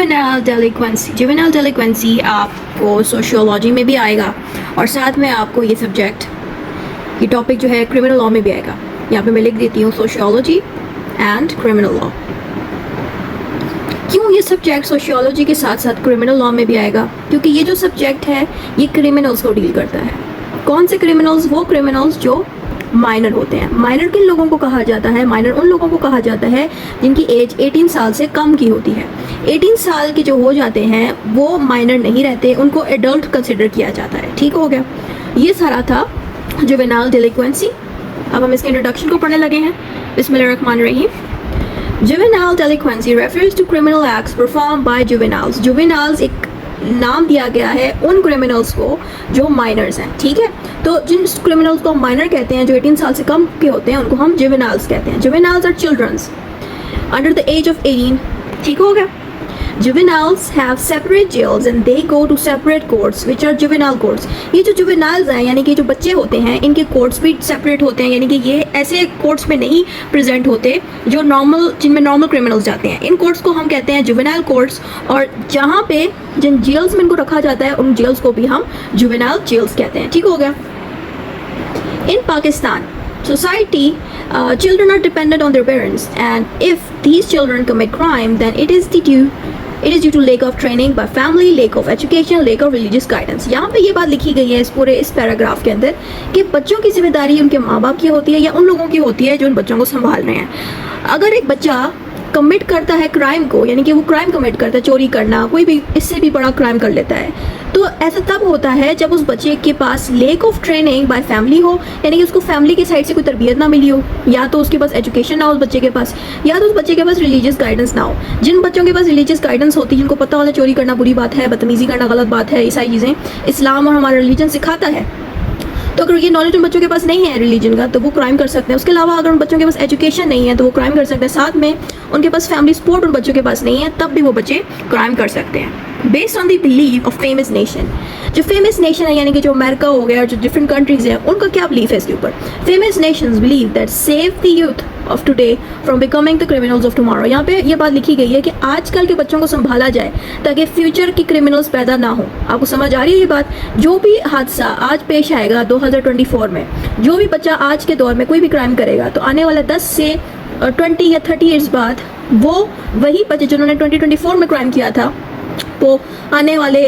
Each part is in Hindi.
जुवेनाइल डेलिक्वेंसी, जुवेनाइल डेलिक्वेंसी आपको सोशियोलॉजी में भी आएगा और साथ में आपको ये सब्जेक्ट, ये टॉपिक जो है क्रिमिनल लॉ में भी आएगा। यहाँ पे मैं लिख देती हूँ सोशियोलॉजी एंड क्रिमिनल लॉ। क्यों ये सब्जेक्ट सोशियोलॉजी के साथ साथ क्रिमिनल लॉ में भी आएगा? क्योंकि ये जो सब्जेक्ट है ये क्रिमिनल्स को डील करता है। कौन से क्रिमिनल्स? वो क्रिमिनल्स जो माइनर होते हैं। माइनर किन लोगों को कहा जाता है? माइनर उन लोगों को कहा जाता है जिनकी एज 18 साल से कम की होती है। 18 साल के जो हो जाते हैं वो माइनर नहीं रहते, उनको एडल्ट कंसिडर किया जाता है। ठीक हो गया, ये सारा था जुवेनाइल डेलिक्वेंसी। अब हम इसके इंट्रोडक्शन को पढ़ने लगे हैं। बिस्मिल्लाहिर्रहमानिर्रहीम। Juvenile delinquency refers to criminal acts perform by juveniles. Juveniles एक नाम दिया गया है उन क्रिमिनल्स को जो माइनर्स हैं। ठीक है, तो जिन क्रिमिनल्स को हम माइनर कहते हैं, जो 18 साल से कम के होते हैं, उनको हम जुवेनाइल्स कहते हैं। Juveniles are childrens under the age of 18। ठीक हो गया। Juveniles have separate jails and they go to separate courts which are juvenile courts। ये जो juveniles हैं यानी कि जो बच्चे होते हैं, इनके courts भी separate होते हैं, यानी कि ये ऐसे courts में नहीं present होते जो normal, जिनमें normal criminals जाते हैं। इन courts को हम कहते हैं juvenile courts, और जहाँ पे जिन jails में इनको रखा जाता है उन jails को भी हम juvenile jails कहते हैं। ठीक हो गया। In Pakistan society, children are dependent on their parents, and if these children commit crime, then it is due to lack of training by family, lack of education, lack of religious guidance। यहाँ पे ये बात लिखी गई है इस पैराग्राफ के अंदर कि बच्चों की जिम्मेदारी उनके माँ बाप की होती है या उन लोगों की होती है जो उन बच्चों को संभाल रहे हैं। अगर एक बच्चा कमिट करता है क्राइम को, यानी कि वो क्राइम कमिट करता है, चोरी करना, कोई भी इससे भी बड़ा क्राइम कर लेता है, तो ऐसा तब होता है जब उस बच्चे के पास lack of training by family हो, यानी कि उसको फैमिली की साइड से कोई तरबियत ना मिली हो, या तो उसके पास एजुकेशन ना हो उस बच्चे के पास, या तो उस बच्चे के पास रिलीजियस गाइडेंस ना हो। जिन बच्चों के पास रिलीजियस गाइडेंस होती है, जिनको पता होता है चोरी करना बुरी बात है, बदतमीजी करना गलत बात है, ये सारी चीज़ें इस्लाम और हमारा रिलीजन सिखाता है, तो अगर ये नॉलेज उन बच्चों के पास नहीं है रिलीजन का, तो वो क्राइम कर सकते हैं। उसके अलावा अगर उन बच्चों के पास एजुकेशन नहीं है तो वो क्राइम कर सकते हैं। साथ में उनके पास फैमिली सपोर्ट उन बच्चों के पास नहीं है, तब भी वो बच्चे क्राइम कर सकते हैं। Based on the belief of famous nation, जो फेमस नेशन है यानी कि जो अमेरिका हो गया और जो डिफरेंट कंट्रीज हैं, उनका क्या बिलीफ है इसके ऊपर? Famous Nations believe that save the youth of today from becoming the criminals of tomorrow. यहाँ पे ये बात लिखी गई है कि आजकल के बच्चों को संभाला जाए ताकि फ्यूचर की क्रिमिनल्स पैदा ना हो। आपको समझ आ रही है ये बात? जो भी हादसा आज पेश आएगा 2024 में, जो भी बच्चा आज के दौर में कोई भी क्राइम करेगा, तो आने वाले 10 से 20 या 30 ईयर्स बाद वो वही बच्चे जिन्होंने 2024 में क्राइम किया था, वो आने वाले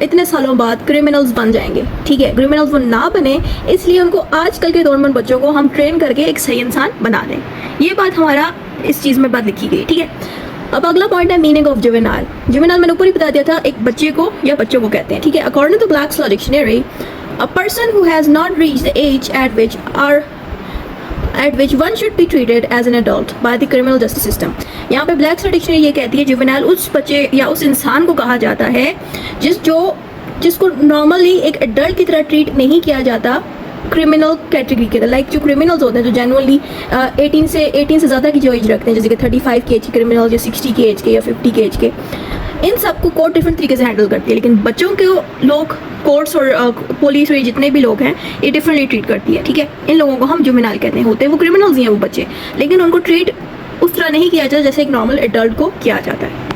इतने सालों बाद क्रिमिनल्स बन जाएंगे। ठीक है, क्रिमिनल्स वो ना बने इसलिए उनको आजकल के दौर में बच्चों को हम ट्रेन करके एक सही इंसान बना दें। ये बात हमारा इस चीज़ में बात लिखी गई। ठीक है, अब अगला पॉइंट है मीनिंग ऑफ जुवेनाइल। जुवेनाइल मैंने ऊपर ही बता दिया था, एक बच्चे को या बच्चों को कहते हैं। ठीक है, according to Black's law dictionary, a person who has not reached the age at which one should be treated as an adult by the criminal justice system। यहाँ पे ब्लैक डिक्शनरी ये कहती है जुवेनाइल उस बच्चे या उस इंसान को कहा जाता है जिसको नॉर्मली एक एडल्ट की तरह ट्रीट नहीं किया जाता क्रिमिनल कैटेगरी के। लाइक जो क्रिमिनल्स होते हैं जो जनरली 18 से ज़्यादा की जो एज रखते हैं, जैसे कि 35 की एज के क्रिमिनल, या 60 की एज के या 50 की एज के, इन सबको कोर्ट डिफरेंट तरीके से हैंडल करती है। लेकिन बच्चों के लोग, कोर्ट्स और पुलिस और जितने भी लोग हैं, ये डिफरेंटली ट्रीट करती है। ठीक है, इन लोगों को हम जुवेनाइल कहते हैं। होते हैं वो क्रिमिनल्स ही हैं वो बच्चे, लेकिन उनको ट्रीट उस तरह नहीं किया जाता जैसे एक नॉर्मल एडल्ट को किया जाता है।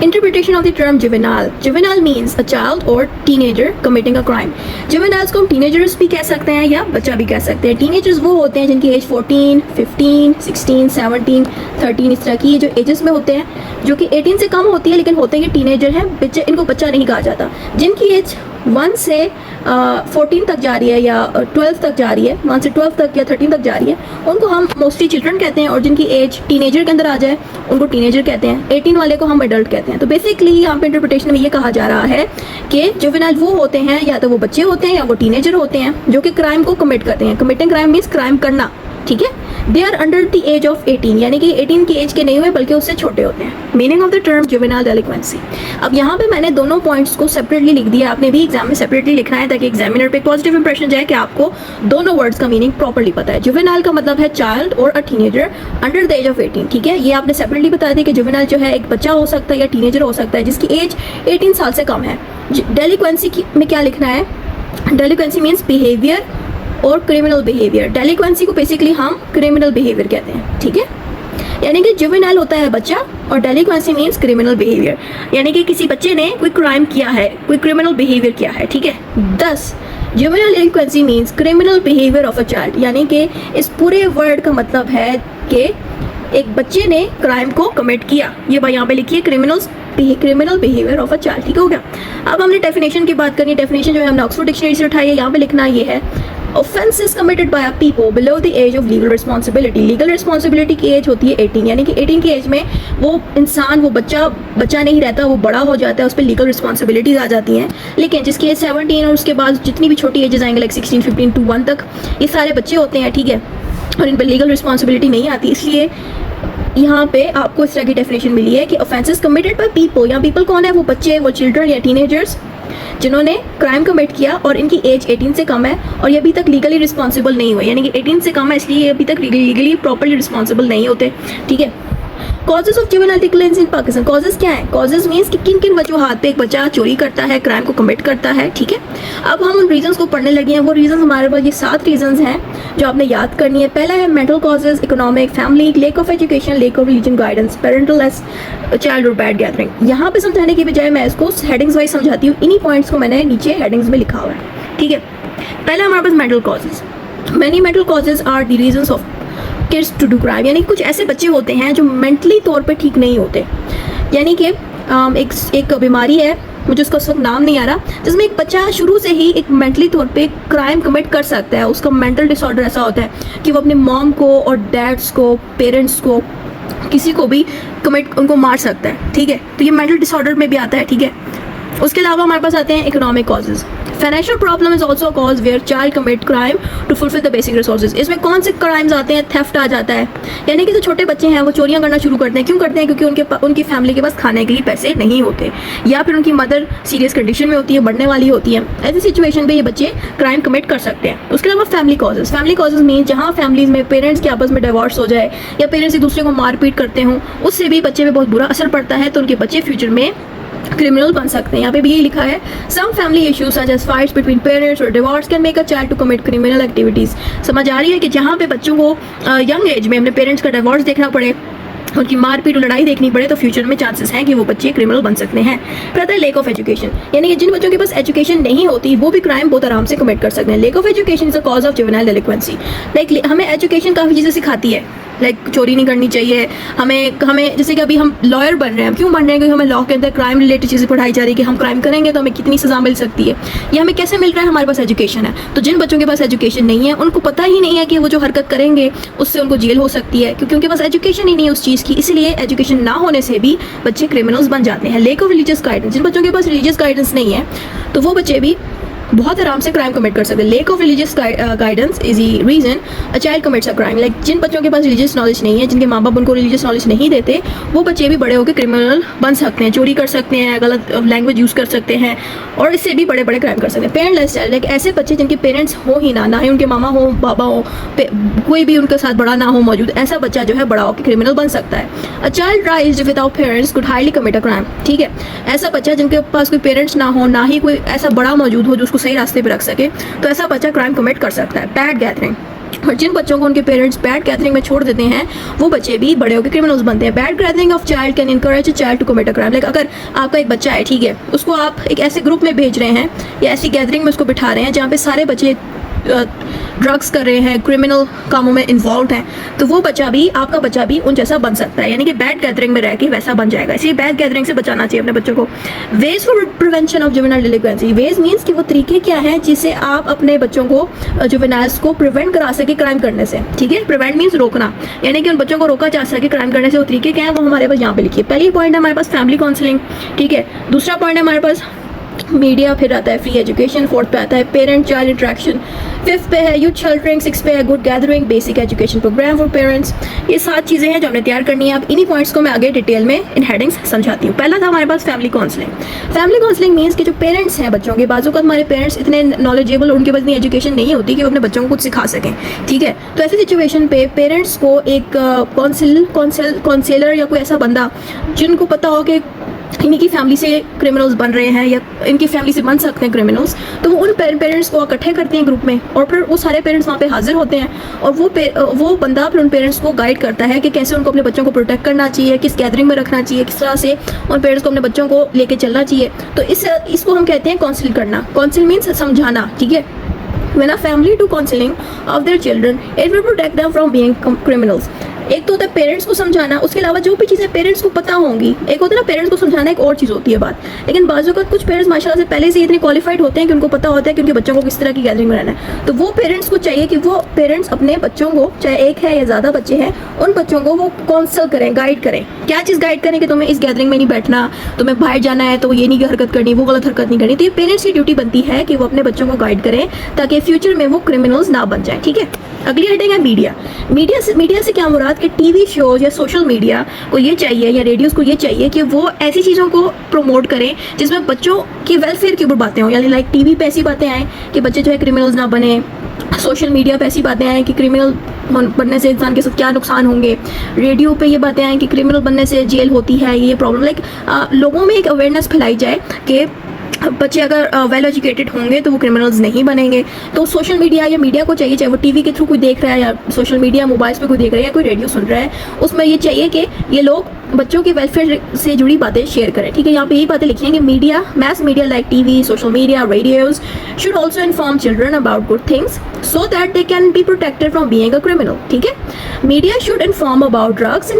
Interpretation of the term juvenile. Juvenile means a child or teenager committing a crime. Juveniles को हम teenagers भी कह सकते हैं या बच्चा भी कह सकते हैं। Teenagers वो होते हैं जिनकी एज 14, 15, 16, 17, 13 इस तरह की जो एजेस में होते हैं, जो कि 18 से कम होती है लेकिन होते हैं कि टीनेजर हैं। बच्चे, इनको बच्चा नहीं कहा जाता। जिनकी एज 1 से 14 तक जा रही है या 12 तक जा रही है, 1 से 12 तक या 13 तक जा रही है, उनको हम मोस्टली चिल्ड्रन कहते हैं। और जिनकी एज टीनेजर के अंदर आ जाए उनको टीनेजर कहते हैं। 18 वाले को हम एडल्ट कहते हैं। तो बेसिकली यहाँ पे इंटरप्रिटेशन में ये कहा जा रहा है कि जुवेनाइल वो होते हैं, या तो वो बच्चे होते हैं या वो टीनेजर होते हैं जो कि क्राइम को कमिट करते हैं। कमिटिंग क्राइम मीन्स क्राइम करना। ठीक है, they are under the age of 18, यानी कि 18 की एज के नहीं हुए बल्कि उससे छोटे होते हैं। Meaning of the term juvenile delinquency. अब यहाँ पे मैंने दोनों पॉइंट्स को सेपरेटली लिख दिया, आपने भी एग्जाम में सेपरेटली लिखना है ताकि एग्जामिनर पे पॉजिटिव इंप्रेशन जाए कि आपको दोनों वर्ड्स का मीनिंग प्रॉपर्ली पता है। जुवेनाइल का मतलब है चाइल्ड और a teenager under the age of 18। ठीक है, ये आपने सेपरेटली बता दिया कि जुवेनाइल जो है एक बच्चा हो सकता है या टीनेजर हो सकता है जिसकी एज 18 साल से कम है। डेलिक्वेंसी में क्या लिखना है? डेलिक्वेंसी मीन्स बिहेवियर और क्रिमिनल बिहेवियर। डेलिक्वेंसी को बेसिकली हम क्रिमिनल बिहेवियर कहते हैं। ठीक है, यानी कि जुवेनाइल होता है बच्चा और डेलिक्वेंसी मीन्स क्रिमिनल बिहेवियर, यानी कि किसी बच्चे ने कोई क्राइम किया है, कोई क्रिमिनल बिहेवियर किया है, ठीक है। 10 juvenile delinquency means criminal behaviour of a child, यानी कि इस पूरे वर्ड का मतलब है कि एक बच्चे ने क्राइम को कमिट किया। ये भाई यहाँ पे लिखिए criminal behaviour of a child, ठीक हो गया। अब हमने डेफिनेशन की बात करनी है। डेफिनेशन जो है हमने ऑक्सफोर्ड डिक्शनरी से उठाई है। यहाँ पे लिखना ये है, offenses committed by a people below the age of legal responsibility। Legal responsibility की एज होती है 18, यानी कि 18 की एज में वो इंसान, वो बच्चा नहीं रहता, वो बड़ा हो जाता है, उस पर लीगल रिस्पॉन्सिबिलिटीज आ जाती हैं। लेकिन जिसकी एज 17 और उसके बाद जितनी भी छोटी एजेस आएंगे लाइक 16, 15 to 1 तक, ये सारे बच्चे होते हैं, ठीक है, और इन पर लीगल रिस्पॉन्सिबिलिटी नहीं आती। इसलिए यहाँ पे आपको इस तरह की डेफिनेशन मिली है कि ऑफेंसेस कमिटेड बाय पीपल, यहाँ पीपल कौन है, वो बच्चे, वो चिल्ड्रन या टीनेजर्स जिन्होंने क्राइम कमिट किया और इनकी एज 18 से कम है और ये अभी तक लीगली रिस्पॉन्सिबल नहीं हुए, यानी कि 18 से कम है इसलिए ये अभी तक लीगली प्रॉपर्ली रिस्पॉन्सिबल नहीं होते, ठीक है। Causes of juvenile delinquency in Pakistan, causes क्या है? कॉजेज मीन्स कि किन किन वजूहात पे एक बच्चा चोरी करता है, क्राइम को कमिट करता है, ठीक है। अब हम उन रीजंस को पढ़ने लगे हैं। वो रीजंस हमारे पास ये 7 रीजंस हैं जो आपने याद करनी है। पहला है mental causes, economic, family, lake of education, lake of religion guidance, parental S childhood bad gathering. यहाँ पे समझाने की बजाय मैं इसको हेडिंग्स वाइज समझाती हूँ। इन्हीं पॉइंट्स को मैंने नीचे हेडिंग्स में लिखा हुआ है, ठीक है। पहला हमारे पास mental causes. Many mental causes are the reasons of kids to do crime, यानी कुछ ऐसे बच्चे होते हैं जो मेंटली तौर पे ठीक नहीं होते, यानी कि एक बीमारी है, मुझे उसका सब नाम नहीं आ रहा, जिसमें एक बच्चा शुरू से ही एक मेंटली तौर पे क्राइम कमिट कर सकता है। उसका मेंटल डिसऑर्डर ऐसा होता है कि वो अपने मॉम को और डैड्स को, पेरेंट्स को, किसी को भी उनको मार सकता है, ठीक है। तो ये मेंटल डिसऑर्डर में भी आता है, ठीक है। उसके अलावा हमारे पास आते हैं economic causes. Financial problem is also cause where child commit crime to fulfil the basic resources. इसमें कौन से क्राइम्स आते हैं? थेफ्ट आ जाता है, यानी कि जो छोटे बच्चे हैं वो चोरियां करना शुरू करते हैं। क्यों करते हैं? क्योंकि उनकी फैमिली के पास खाने के लिए पैसे नहीं होते, या फिर उनकी मदर सीरियस कंडीशन में होती है, बढ़ने वाली होती है। ऐसी सिचुएशन में ये बच्चे क्राइम कमिट कर सकते हैं। उसके अलावा फैमिली कॉजेज मीन जहाँ फैमिलीज में पेरेंट्स के आपस में डिवोर्स हो जाए या पेरेंट्स एक दूसरे को मारपीट करते हों, उससे भी बच्चे पे बहुत बुरा असर पड़ता है, तो उनके बच्चे फ्यूचर में क्रिमिनल बन सकते हैं। यहाँ पे भी यही लिखा है, some family issues such as fights between parents और divorce can make a child to commit criminal activities. समझ आ रही है कि जहाँ पे बच्चों को यंग एज में अपने पेरेंट्स का डिवोर्स देखना पड़े, उनकी मारपीट और लड़ाई देखनी पड़े, तो फ्यूचर में चांसेस हैं कि वो बच्चे क्रिमिनल बन सकते हैं। फिर आता है लेक ऑफ एजुकेशन, यानी कि जिन बच्चों के पास एजुकेशन नहीं होती वो भी क्राइम बहुत आराम से कमिट कर सकते हैं। Lack of education is a cause of juvenile delinquency. Like हमें एजुकेशन काफ़ी चीज़ें सिखाती है, लाइक चोरी नहीं करनी चाहिए, हमें जैसे कि अभी हम लॉयर बन रहे हैं, क्यों बन रहे हैं? क्योंकि हमें लॉ के अंदर क्राइम रिलेटेड चीज़ें पढ़ाई जा रही है कि हम क्राइम करेंगे तो हमें कितनी सज़ा मिल सकती है। ये हमें कैसे मिल रहा है? हमारे पास एजुकेशन है। तो जिन बच्चों के पास एजुकेशन नहीं है, उनको पता ही नहीं है कि वो जो हरकत करेंगे उससे उनको जेल हो सकती है, क्योंकि उनके पास एजुकेशन ही नहीं है उस चीज़ की। इसलिए एजुकेशन ना होने से भी बच्चे क्रिमिनल्स बन जाते हैं। लेक ऑफ रिलीजियस गाइडेंस, जिन बच्चों के पास रिलीजियस गाइडेंस नहीं है तो वो बच्चे भी बहुत आराम से क्राइम कमिट कर सकते हैं। Lack of religious guidance is the reason a child commits a crime. Like जिन बच्चों के पास रिलीजियस नॉलेज नहीं है, जिनके माँ बाप उनको रिलीजियस नॉलेज नहीं देते, वो बच्चे भी बड़े होकर क्रिमिनल बन सकते हैं, चोरी कर सकते हैं, गलत लैंग्वेज यूज़ कर सकते हैं और इससे भी बड़े बड़े क्राइम कर सकते हैं। पेरेंटलेस चाइल्ड, लाइक ऐसे बच्चे जिनके पेरेंट्स हो ही ना ही उनके मामा हो, बाबा हो, कोई भी उनके साथ बड़ा ना हो मौजूद, ऐसा बच्चा जो है बड़ा होकर क्रिमिनल बन सकता है। A child राइज्ड without parents could highly commit a crime, ठीक है। ऐसा बच्चा जिनके पास कोई पेरेंट्स ना हो, ना ही कोई ऐसा बड़ा मौजूद हो जो उसको सही रास्ते पर रख सके, तो ऐसा बच्चा क्राइम कमिट कर सकता है। बैड गैदरिंग, और जिन बच्चों को उनके पेरेंट्स बैड गैदरिंग में छोड़ देते हैं वो बच्चे भी बड़े होकर क्रिमिनल्स बनते हैं। Bad gathering of child can encourage a child to commit a crime. Like अगर आपका एक बच्चा है, ठीक है, उसको आप एक ऐसे ग्रुप में भेज रहे हैं या ऐसी गैदरिंग में उसको बिठा रहे हैं जहाँ पे सारे बच्चे ड्रग्स कर रहे हैं, क्रिमिनल कामों में इन्वॉल्व हैं, तो वो बच्चा भी, आपका बच्चा भी उन जैसा बन सकता है, यानी कि बैड गैदरिंग में रह के वैसा बन जाएगा। इसलिए बैड गैदरिंग से बचाना चाहिए अपने बच्चों को। Ways for prevention of juvenile delinquency, ways means कि वो तरीके क्या हैं जिससे आप अपने बच्चों को, जुवेनाइल्स को प्रिवेंट करा सके क्राइम करने से, ठीक है। प्रिवेंट मीन्स रोकना, यानी कि उन बच्चों को रोका जा सके क्राइम करने से। वो तरीके क्या है वो हमारे पास यहाँ पे लिखिए। पहली पॉइंट है हमारे पास फैमिली काउंसलिंग, ठीक है। दूसरा पॉइंट है हमारे पास मीडिया, फिर आता है फ्री एजुकेशन, फोर्थ पे आता है पेरेंट चाइल्ड इंटरेक्शन, फिफ्थ पे है यूथ शेल्टरिंग, सिक्स पे है good gathering, basic education programme for parents. ये 7 चीज़ें हैं जो हमने तैयार करनी है। अब इन्हीं पॉइंट्स को मैं आगे डिटेल में इन हेडिंग्स समझाती हूँ। पहला था हमारे पास family counselling. Family counselling means कि जो पेरेंट्स हैं बच्चों के, बाजू का हमारे पेरेंट्स इतने नॉलेजेबल, उनके पास इतनी एजुकेशन नहीं होती कि वो अपने बच्चों को कुछ सिखा सकें, ठीक है। तो ऐसी सिचुएशन पे पेरेंट्स को एक काउंसलर या कोई ऐसा बंदा जिनको पता हो कि इन्हीं की फैमिली से क्रिमिनल्स बन रहे हैं या इनकी फैमिली से बन सकते हैं क्रिमिनल्स, तो वो उन पेरेंट्स को इकट्ठे करते हैं ग्रुप में और फिर वो सारे पेरेंट्स वहाँ पे हाजिर होते हैं और वो बंदा फिर उन पेरेंट्स को गाइड करता है कि कैसे उनको अपने बच्चों को प्रोटेक्ट करना चाहिए, किस गैदरिंग में रखना चाहिए, किस तरह से उन पेरेंट्स को अपने बच्चों को लेके चलना चाहिए। तो इसको हम कहते हैं काउंसिल करना। काउंसिल मीन्स समझाना, ठीक है। When a family do counseling of their children, it will protect them from being criminals. एक तो होता है पेरेंट्स को समझाना, उसके अलावा जो भी चीज़ें पेरेंट्स को पता होंगी, एक होता है ना पेरेंट्स को समझाना, एक और चीज़ होती है बात। लेकिन बाज़ वक़्त कुछ पेरेंट्स माशाल्लाह से पहले से इतने क्वालिफाइड होते हैं कि उनको पता होता है कि उनके बच्चों को किस तरह की गैदरिंग में रहना है। तो वो पेरेंट्स को चाहिए कि वो पेरेंट्स अपने बच्चों को, चाहे एक है या ज़्यादा बच्चे हैं, उन बच्चों को वो काउंसल करें, गाइड करें। क्या चीज़ गाइड करें कि तुम्हें इस गैदरिंग में नहीं बैठना, तुम्हें बाहर जाना है तो ये नहीं हरकत करनी, वो गलत हरकत नहीं करनी। तो ये पेरेंट्स की ड्यूटी बनती है कि वो अपने बच्चों को गाइड करें ताकि फ्यूचर में वो क्रिमिनल्स ना बन जाए, ठीक है। अगली हेडिंग है मीडिया। मीडिया से क्या मुराद कि टीवी शोज या सोशल मीडिया को ये चाहिए या रेडियोज़ को ये चाहिए कि वो ऐसी चीज़ों को प्रमोट करें जिसमें बच्चों की वेलफेयर के ऊपर बातें हों। यानी लाइक टीवी पे ऐसी बातें आएँ कि बच्चे जो है क्रिमिनल्स ना बने, सोशल मीडिया पे ऐसी बातें आएँ कि क्रिमिनल बनने से इंसान के साथ क्या नुकसान होंगे, रेडियो पे ये बातें आएँ कि क्रिमिनल बनने से जेल होती है, ये प्रॉब्लम। लाइक लोगों में एक अवेयरनेस फैलाई जाए कि बच्चे अगर वेल एजुकेटेड होंगे तो वो क्रिमिनल्स नहीं बनेंगे। तो सोशल मीडिया या मीडिया को चाहिए, चाहे वो टीवी के थ्रू कोई देख रहा है या सोशल मीडिया मोबाइल्स पे कोई देख रहा है या कोई रेडियो सुन रहा है, उसमें ये चाहिए कि ये लोग बच्चों के वेलफेयर से जुड़ी बातें शेयर करें, ठीक है। यहाँ पे यही बातें लिखी हैं कि media, mess media like TV, social media, radios should also inform children about good things so that they can be protected from being a criminal, ठीक है। Media should inform about drugs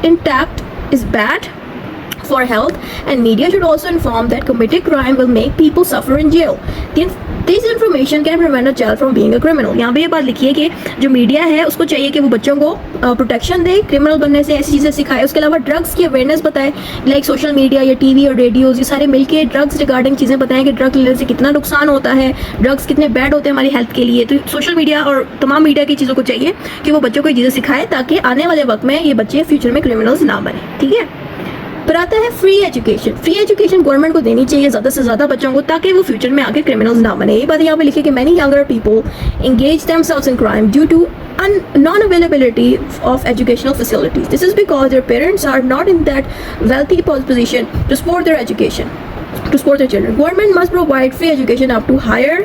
intact is bad for health, and media should also inform that committing crime will make people suffer in jail. This information can prevent a child from being a criminal. यहाँ पे ये बात लिखी है कि जो मीडिया है उसको चाहिए कि वो बच्चों को प्रोटेक्शन दे क्रिमिनल बनने से, ऐसी चीज़ें सिखाए। उसके अलावा ड्रग्स की अवेयरनेस बताए, लाइक सोशल मीडिया या टीवी और रेडियोज़ ये सारे मिलके ड्रग्स रिगार्डिंग चीज़ें बताएं कि ड्रग लेने से कितना नुकसान होता है, ड्रग्स कितने बैड होते हैं हमारी हेल्थ के लिए। तो सोशल मीडिया और तमाम मीडिया की चीज़ों को चाहिए कि वो बच्चों को ये चीज़ें सिखाए ताकि आने वाले वक्त में ये बच्चे फ्यूचर में क्रिमिनल्स ना बने, ठीक है। पर आता है free education. Free education government को देनी चाहिए ज़्यादा से ज़्यादा बच्चों को ताकि वो फ्यूचर में आके क्रिमिनल्स ना बने। ये बात यहाँ पे लिखी कि many younger people engage themselves in crime due to non-availability of educational facilities. This is because their parents are not in that wealthy position to support their education, to support their children. Government must provide free education up to higher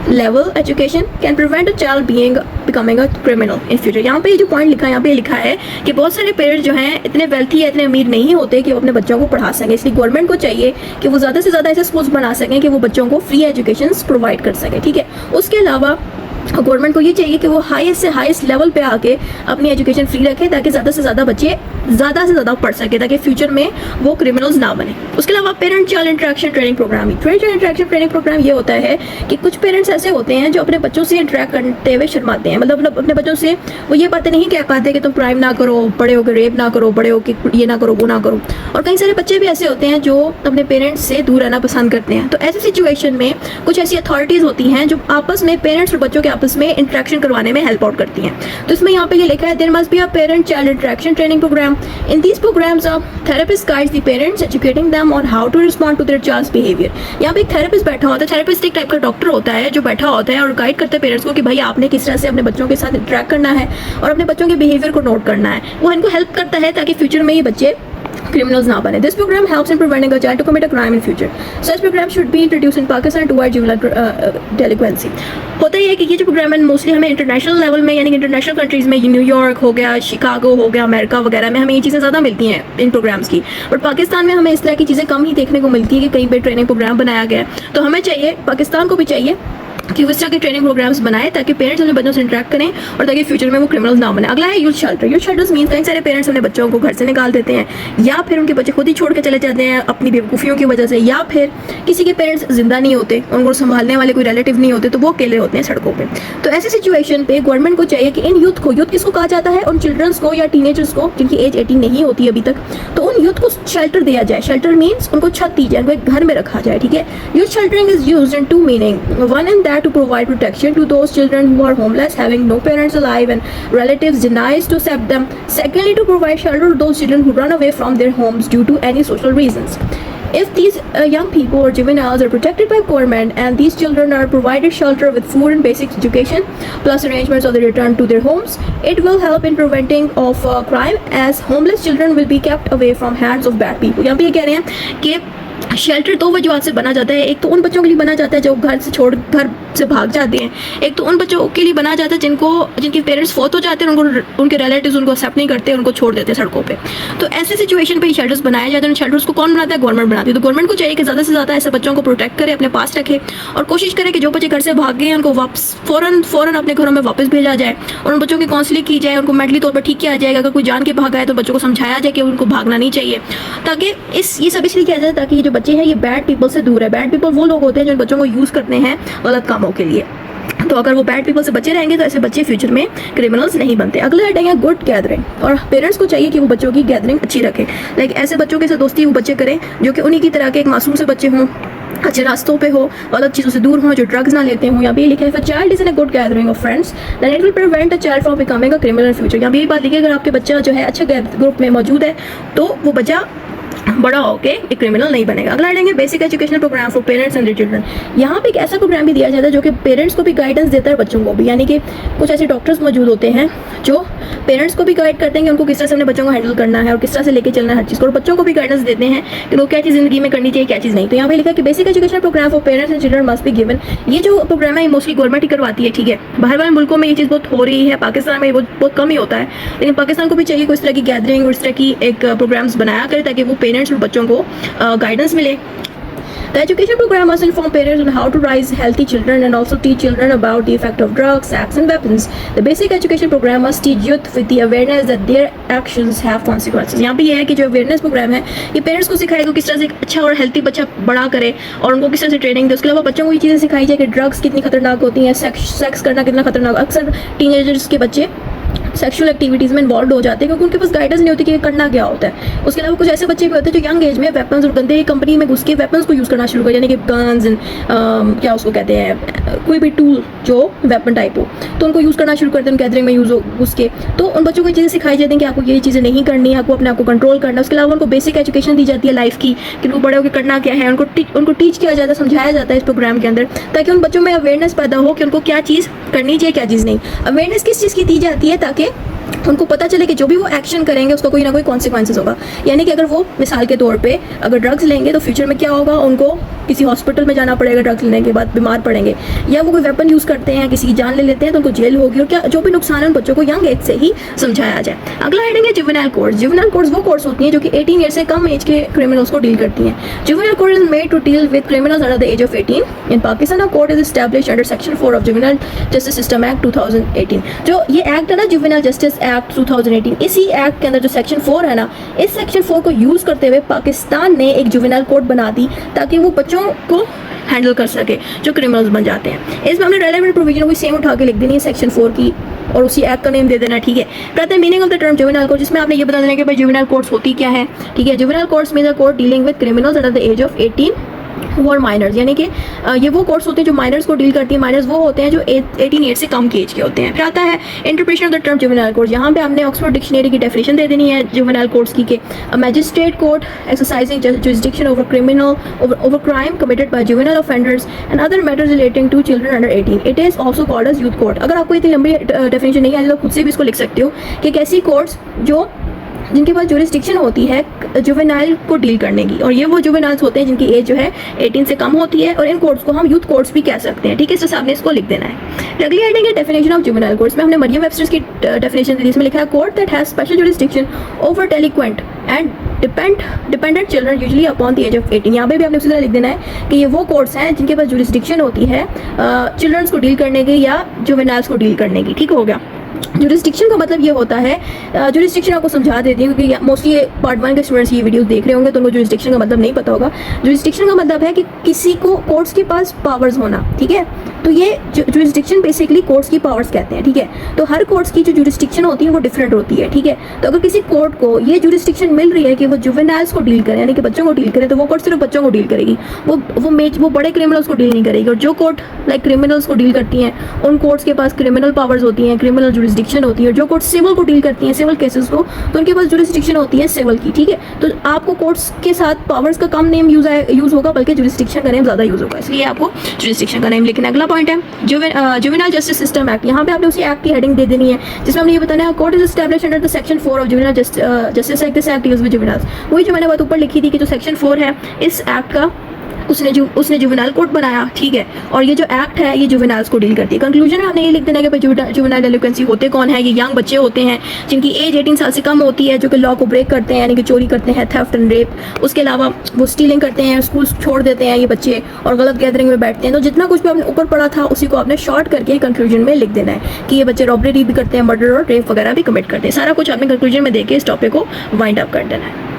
level education can prevent a child becoming a criminal in future. यहाँ पे जो पॉइंट लिखा है, यहाँ पे लिखा है कि बहुत सारे पेरेंट्स जो हैं इतने वेल्थी या इतने अमीर नहीं होते कि वो अपने बच्चों को पढ़ा सकें, इसलिए गवर्नमेंट को चाहिए कि वो ज़्यादा से ज़्यादा ऐसे स्कूल्स बना सकें कि वो बच्चों को फ्री एजुकेशन प्रोवाइड कर सकें, ठीक है। उसके अलावा गवर्नमेंट को ये चाहिए कि वो हाईएस्ट से हाईएस्ट लेवल पे आके अपनी एजुकेशन फ्री रखे ताकि ज़्यादा से ज़्यादा बच्चे ज़्यादा से ज़्यादा पढ़ सके ताकि फ्यूचर में वो क्रिमिनल्स ना बने। उसके अलावा parent child interaction training programme ये होता है कि कुछ पेरेंट्स ऐसे होते हैं जो अपने बच्चों से इंटरेक्ट करते हुए शर्माते हैं, मतलब अपने बच्चों से वो ये बातें नहीं कह पाते कि तुम क्राइम ना करो, बड़े होकर रेप ना करो, बड़े होकर ये ना करो, वो ना करो। और कई सारे बच्चे भी ऐसे होते हैं जो अपने पेरेंट्स से दूर रहना पसंद करते हैं। तो ऐसी सिचुएशन में कुछ ऐसी अथॉरिटीज़ होती हैं जो आपस में पेरेंट्स और बच्चों के आपस में इंटरेक्शन करवाने में हेल्प आउट करती हैं। तो इसमें यहाँ पे ये लिखा है there must be a parent child interaction training programme. In these programmes a therapist guides the parents educating them on how to respond to their child's behaviour. यहाँ पे एक थेरेपिस्ट बैठा होता है, थेरेपिस्ट एक टाइप का डॉक्टर होता है जो बैठा होता है और गाइड करता है पेरेंट्स को कि भाई आपने किस तरह से अपने बच्चों के साथ इंटरेक्ट करना है और अपने बच्चों के बिहेवियर को नोट करना है। वो इनको हेल्प करता है ताकि फ्यूचर में ये बच्चे criminals ना बने। This program helps in preventing a child to commit a crime in future. Such program should be introduced in Pakistan to avoid juvenile delinquency. होता ही है कि ये जो प्रोग्राम है मोस्टली हमें इंटरनेशनल लेवल में यानी कि इंटरनेशनल कंट्रीज़ में, न्यूयॉर्क हो गया, शिकागो हो गया, अमेरिका वगैरह में हमें ये चीज़ें ज़्यादा मिलती हैं इन प्रोग्राम्स की। बट पाकिस्तान में हमें इस तरह की चीज़ें कम ही देखने को मिलती है कि कहीं पर ट्रेनिंग प्रोग्राम बनाया गया है। तो हमें चाहिए, पाकिस्तान को भी चाहिए कि इस तरह के ट्रेनिंग प्रोग्राम्स बनाए ताकि पेरेंट्स अपने बच्चों से इंटरेक्ट करें और ताकि फ्यूचर में वो क्रिमिनल्स ना बने। अगला है youth shelter. Youth shelters mean कई सारे पेरेंट्स अपने बच्चों को घर से निकाल देते हैं या फिर उनके बच्चे खुद ही छोड़ के चले जाते हैं अपनी बेवकूफ़ियों की वजह से, या फिर किसी के पेरेंट्स जिंदा नहीं होते, उनको संभालने वाले कोई रिलेटिव नहीं होते, तो वो अकेले होते हैं सड़कों पर। तो ऐसी सिचुएशन पे गवर्नमेंट को चाहिए कि इन यूथ को, यूथ किसको कहा जाता है, उन चिल्ड्रंस को या टीनेजर्स को जिनकी एज 18 नहीं होती अभी तक, तो उन यूथ को शेल्टर दिया जाए। शेल्टर मीन्स उनको छत दी जाए, उनको एक घर में रखा जाए, ठीक है। Youth sheltering is used in two meaning, one in that to provide protection to those children who are homeless, having no parents alive and relatives denies to accept them. Secondly, to provide shelter to those children who run away from their homes due to any social reasons. If these young people or juveniles are protected by government and these children are provided shelter with food and basic education plus arrangements of the return to their homes, it will help in preventing of crime, as homeless children will be kept away from hands of bad people. यहाँ पे ये कह रहे हैं कि शेल्टर दो वजहों से बना जाता है। एक तो उन बच्चों के लिए बना जाता है जो घर से भाग जाते हैं, एक तो उन बच्चों के लिए बना जाता है जिनके पेरेंट्स फौत हो जाते हैं, उनके रिलेटिव्स उनको एक्सेप्ट नहीं करते, उनको छोड़ देते हैं सड़कों पे। तो ऐसी सिचुएशन पे शेल्टर्स बनाए जाते हैं। शेल्टर्स को कौन बनाता है? गवर्नमेंट बनाती है। तो गवर्नमेंट को चाहिए कि ज़्यादा से ज़्यादा ऐसे बच्चों को प्रोटेक्ट करे, अपने पास रखे और कोशिश करे कि जो बच्चे घर से भाग गए हैं उनको वापस फ़ौरन अपने घरों में वापस भेजा जाए और उन बच्चों की काउंसलिंग की जाए, उनको मेंटली तौर पर ठीक किया जाएगा। अगर कोई जान के भागा है तो बच्चों को समझाया जाए कि उनको भागना नहीं चाहिए, ताकि ये सब इसलिए किया जाए ताकि ये जो बच्चे हैं ये बैड पीपल से दूर है। बैड पीपल वो लोग होते हैं जो बच्चों को यूज़ करते हैं गलत कामों के लिए। तो अगर वो बैड पीपल से बचे रहेंगे तो ऐसे बच्चे फ्यूचर में क्रिमिनल्स नहीं बनते। अगला हेडिंग है गुड गैदरिंग, और पेरेंट्स को चाहिए कि वो बच्चों की गैदरिंग अच्छी रखें। लाइक ऐसे बच्चों के साथ दोस्ती वो बच्चे करें जो कि उन्हीं की तरह के एक मासूम से बच्चे हों, अच्छे रास्तों पे हो, गलत चीज़ों से दूर हों, जो ड्रग्स ना लेते हों। यहाँ पे लिखा है if a child is in a good gathering of friends then it will prevent a child from becoming a criminal in future. यहाँ पे ये बात लिखी है अगर आपके बच्चा जो है अच्छे ग्रुप में मौजूद है तो वो बच्चा बड़ा होके एक क्रिमिनल नहीं बनेगा। अगला हेडिंग है basic educational programme for parents and children. यहाँ पे एक ऐसा प्रोग्राम भी दिया जाता है जो कि पेरेंट्स को भी गाइडेंस देता है, बच्चों को भी। यानी कि कुछ ऐसे डॉक्टर्स मौजूद होते हैं जो पेरेंट्स को भी गाइड करते हैं कि उनको किस तरह से अपने बच्चों को हैंडल करना है और किस तरह से लेके चलना है हर चीज़ को, और बच्चों को भी गाइडेंस देते हैं कि वो क्या चीज़ ज़िंदगी में करनी चाहिए, क्या चीज़ नहीं। तो यहाँ पे लिखा है कि basic educational programme for parents and children must be given. ये जो प्रोग्राम है मोस्टली गवर्नमेंट ही करवाती है, ठीक है। बाहर वाले मुल्कों में ये चीज़ बहुत हो रही है, पाकिस्तान में बहुत कम ही होता है, लेकिन पाकिस्तान को भी चाहिए कोई इस तरह की गैदरिंग और इस तरह की एक प्रोग्राम्स बनाया करे ताकि वो पेरेंट्स और बच्चों को गाइडेंस मिले। The education program must inform parents on how to raise healthy children and also teach children about the effect of drugs, sex and weapons. The basic education program must teach youth with the awareness that their actions have consequences. यहाँ पे ये है कि जो अवेयरनेस प्रोग्राम है ये पेरेंट्स को सिखाएगा किस तरह से एक अच्छा और हेल्थी बच्चा बड़ा करे और उनको किस तरह से ट्रेनिंग दे। उसके अलावा बच्चों को ये चीज़ें सिखाई जाए कि ड्रग्स कितनी खतरनाक होती हैं, सेक्स करना कितना खतरनाक। अक्सर टीनेजर्स के बच्चे सेक्सुअल एक्टिविटीज़ में इन्वॉल्व हो जाते हैं क्योंकि उनके पास गाइडेंस नहीं होती कि करना क्या होता है। उसके अलावा कुछ ऐसे बच्चे भी होते हैं जो यंग एज में वेपन्स और गंदे कंपनी में घुस के वेपन्स को यूज़ करना शुरू कर, यानी कि गन्स एंड क्या उसको कहते हैं, कोई भी टूल जो वेपन टाइप हो तो उनको यूज़ करना शुरू करते हैं गैदरिंग में यूज़ हो घुस के। तो उन बच्चों को ये चीज़ें सिखाई जाती हैं कि आपको ये चीज़ें नहीं करनी है, आपको अपने आप को कंट्रोल करना है। उसके अलावा उनको बेसिक एजुकेशन दी जाती है लाइफ की कि उनको बड़े होकर करना क्या है, उनको टीच किया जाता है, समझाया जाता है इस प्रोग्राम के अंदर, ताकि उन बच्चों में अवेयरनेस पैदा हो कि उनको क्या चीज़ करनी चाहिए क्या चीज़ नहीं। अवेयरनेस किस चीज़ की दी जाती है? ताकि उनको पता चले कि जो भी वो एक्शन करेंगे उसका कोई ना कोई कॉन्सिक्वेंसेस होगा। यानी कि अगर वो मिसाल के तौर पे अगर ड्रग्स लेंगे तो फ्यूचर में क्या होगा, उनको किसी हॉस्पिटल में जाना पड़ेगा ड्रग्स लेने के बाद, बीमार पड़ेंगे। या वो कोई वेपन यूज़ करते हैं, किसी की जान ले लेते हैं तो उनको जेल होगी, और क्या जो भी नुकसान है उन बच्चों को यंग एज से ही समझाया जाए। अगला हेडिंग है जुवेनाइल कोर्ट्स। जुवेनाइल कोर्ट्स वो कोर्ट्स होती हैं जो कि 18 ईयर से कम एज के क्रिमिनल्स को डील करती हैं। Juvenile court is made to deal with criminals under the age of 18 in Pakistan. A court is established under section 4 of juvenile justice system act 2018। जो ये एक्ट है ना, जुवेनाइल जस्टिस एक्ट 2018, इसी एक्ट के अंदर जो सेक्शन 4 है ना, इस सेक्शन 4 को यूज़ करते हुए पाकिस्तान ने एक जुवेनाइल कोर्ट बना दी ताकि वो बच्चों को हैंडल कर सके जो क्रिमिनल्स बन जाते हैं। इसमें हमने रेलेवेंट प्रोविजन को सेम उठा के लिख देनी है सेक्शन 4 की और उसी एक्ट का नेम दे देना, ठीक है। कहते हैं meaning of the term juvenile court, जिसमें आपने ये बता देना कि भाई जुवेनाइल कोर्ट्स होती क्या है, ठीक है। Juvenile courts mean the court dealing with criminals under the age of 18 और माइनर्स, यानी कि ये वो कोर्ट्स होते हैं जो माइनर्स को डील करती है। माइनर्स वो होते हैं जो 18 ईयर से कम की एज के होते हैं। फिर आता है interpretation of the term juvenile court. यहाँ पे हमने ऑक्सफोर्ड डिक्शनरी की डेफिनेशन दे देनी है जुवेनाइल कोर्ट्स की कि magistrate court exercising jurisdiction over criminal over crime committed by juvenile offenders and other matters relating to children under 18। It is also called as youth court. अगर आपको इतनी लंबी डेफिनेशन नहीं है तो खुद से भी इसको लिख सकते हो कि कैसी कोर्ट्स जिनके पास जुरिसडिक्शन होती है जुवेनाइल को डील करने की, और ये वो जुवेनाइल्स होते हैं जिनकी एज जो है 18 से कम होती है, और इन कोर्ट्स को हम यूथ कोर्ट्स भी कह सकते हैं, ठीक है। इस हिसाब से इसको लिख देना है। अगली हेडिंग है डेफिनेशन ऑफ जुवेनाइल कोर्ट्स में हमने मरियम वेबस्टर्स की डेफिनेशन दी, इसमें लिखा है court that has special jurisdiction over delinquent and dependent children usually upon the age of 18। यहाँ पे भी आपने उसी तरह लिख देना है कि ये वो कोर्ट्स हैं जिनके पास जुरिसडिक्शन होती है चिल्ड्रंस को डील करने की या जुवेनाइल्स को डील करने की, ठीक हो गया। जुरिसडिक्शन का मतलब ये होता है, जुरिसडिक्शन आपको समझा देती हूँ क्योंकि मोस्टली पार्ट 1 के स्टूडेंट्स ये वीडियोस देख रहे होंगे तो उनको जुरिसडिक्शन का मतलब नहीं पता होगा। जुरिसडिक्शन का मतलब है कि किसी को कोर्ट्स के पास पावर्स होना, ठीक है। तो ये जुरिस्डिक्शन बेसिकली कोर्ट्स की पावर्स कहते हैं, ठीक है। तो हर कोर्ट्स की जो जुरिस्डिक्शन होती है वो डिफरेंट होती है, ठीक है। तो अगर किसी कोर्ट को ये जुरिस्डिक्शन मिल रही है कि वो जुवेनाइल्स को डील करें, यानी कि बच्चों को डील करें, तो वो कोर्ट सिर्फ बच्चों को डील करेगी, वो बड़े क्रिमिनल्स को डील नहीं करेगी। और जो कोर्ट लाइक क्रिमिनल्स को डील करती हैं, उन कोर्ट्स के पास क्रिमिनल पावर्स होती हैं, क्रिमिनल जुरिस्डिक्शन होती है। जो कोर्ट सिविल को डील करती हैं, सिविल केसेस को, तो उनके पास जुरिस्डिक्शन होती है सिविल की, ठीक है। तो आपको कोर्ट्स के साथ पावर्स का कम नेम यूज होगा, बल्कि जुरिस्डिक्शन का नेम ज़्यादा यूज होगा, इसलिए आपको जुरिस्डिक्शन का नेम लिखना। अगला पॉइंट है जुवेनाइल जस्टिस सिस्टम एक्ट। यहाँ पे आपने उसी एक्ट की हेडिंग दे देनी है जिसमें हमने ये बताना है court is established under the section 4 of juvenile justice act. This act deals with juveniles. वही जो मैंने बात ऊपर लिखी थी कि जो सेक्शन 4 है इस एक्ट का, उसने जुवेनाइल कोर्ट बनाया, ठीक है। और ये जो एक्ट है ये जुवेनाइल्स को डील करती है। कंक्लूजन में हमने ये लिख देना है कि जुवेनाइल डेलिक्वेंसी होते कौन है, ये यंग बच्चे होते हैं जिनकी एज 18 साल से कम होती है, जो कि लॉ को ब्रेक करते हैं, यानी कि चोरी करते हैं, थेफ्ट एंड रेप। उसके अलावा वो स्टीलिंग करते हैं, स्कूल छोड़ देते हैं ये बच्चे और गलत गैदरिंग में बैठते हैं। तो जितना कुछ भी आपने ऊपर पढ़ा था उसी को आपने शॉर्ट करके कंक्लूजन में लिख देना है कि ये बच्चे रॉबरी भी करते हैं, मर्डर और रेप वगैरह भी कमिट करते हैं। सारा कुछ आपने कंक्लूजन में देके इस टॉपिक को वाइंड अप कर देना है।